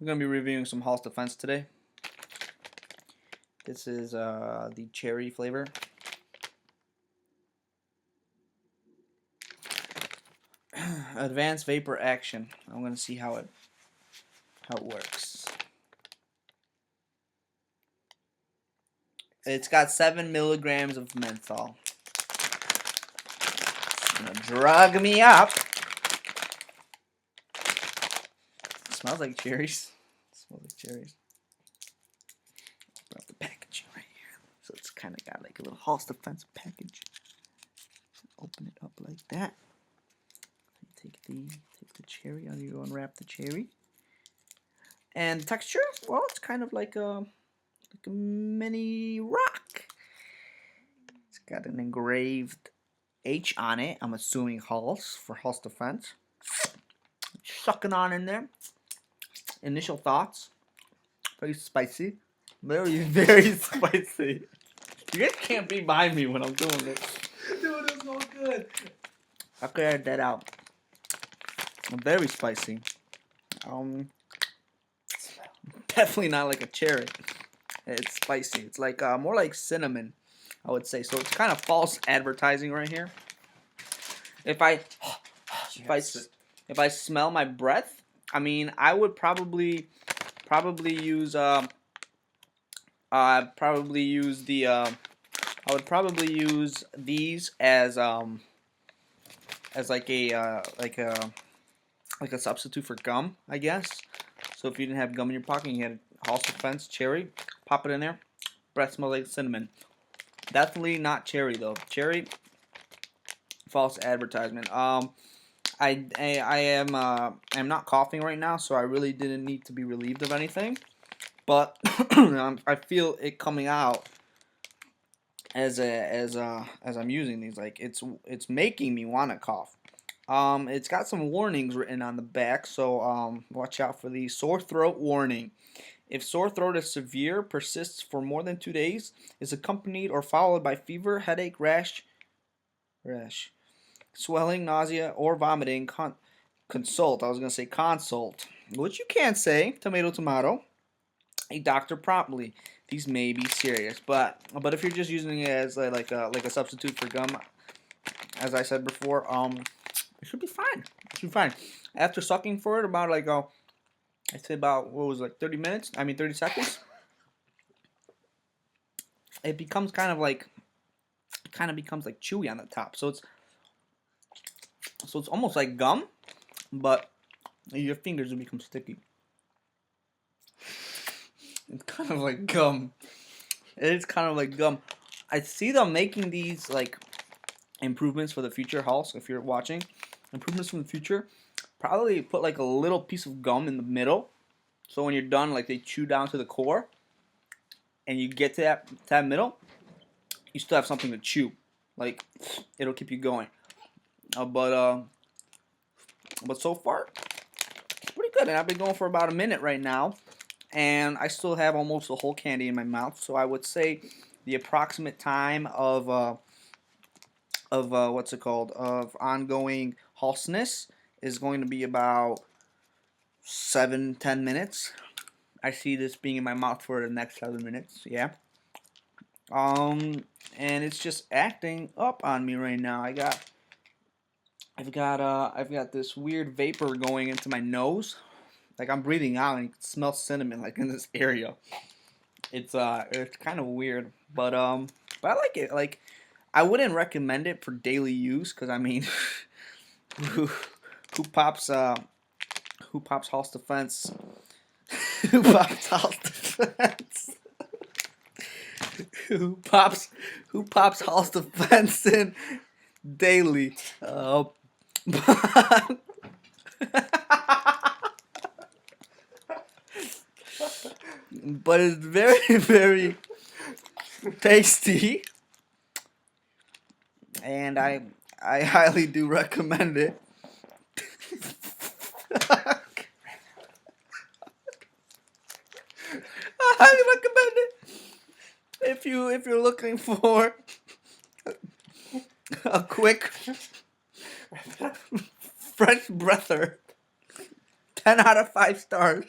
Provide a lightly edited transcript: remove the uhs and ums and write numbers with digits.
We're going to be reviewing some Hall's Defense today. This is the cherry flavor. Advanced Vapor Action. I'm going to see how it works. It's got 7 milligrams of menthol. It's going to drug me up. It smells like cherries. It smells like cherries. Open up the packaging right here. So it's kind of got like a little Hall's Defense package. Open it up like that. Take the cherry. You unwrap the cherry. And the texture, well, it's kind of like a mini rock. It's got an engraved H on it. I'm assuming Hall's for Hall's Defense. Sucking on in there. Initial thoughts. Very spicy. Very, very spicy. You guys can't be behind me when I'm doing this. Dude, it's so good. I could add that out. Very spicy. Definitely not like a cherry. It's spicy. It's like more like cinnamon, I would say. So it's kind of false advertising right here. If I smell my breath, I mean, I would probably use I would probably use these as like a substitute for gum, I guess. So if you didn't have gum in your pocket, you had Hall's Defense cherry, pop it in there. Breath smells like cinnamon. Definitely not cherry though. Cherry, false advertisement. I am not coughing right now, so I really didn't need to be relieved of anything. But I feel it coming out as I'm using these. Like it's making me want to cough. It's got some warnings written on the back, so watch out for the sore throat warning. If sore throat is severe, persists for more than 2 days, is accompanied or followed by fever, headache, rash, swelling, nausea, or vomiting, consult. I was going to say consult, which you can't say. Tomato, tomato. A doctor promptly. These may be serious, but if you're just using it as like a substitute for gum, as I said before, it should be fine. It should be fine. After sucking for it about I'd say about 30 minutes. I mean 30 seconds. It becomes kind of becomes like chewy on the top. So it's almost like gum, but your fingers will become sticky. It's kind of like gum. It is kind of like gum. I see them making these like improvements for the future, Halls. If you're watching, improvements from the future, probably put like a little piece of gum in the middle, so when you're done, like they chew down to the core, and you get to that middle, you still have something to chew. Like it'll keep you going. But so far, pretty good. And I've been going for about a minute right now, and I still have almost the whole candy in my mouth. So I would say the approximate time of what's it called, of ongoing Hallsness is going to be about 7-10 minutes. I see this being in my mouth for the next 7 minutes. Yeah. And it's just acting up on me right now. I've got this weird vapor going into my nose. Like I'm breathing out and you can smell cinnamon like in this area. It's kind of weird, but I like it. Like I wouldn't recommend it for daily use because I mean, who pops Hall's Defense? Who pops Hall's Defense? Who pops Hall's Defense in daily? But it's very, very tasty, and I highly do recommend it. I highly recommend it if you're looking for a quick fresh breather. 10 out of 5 stars.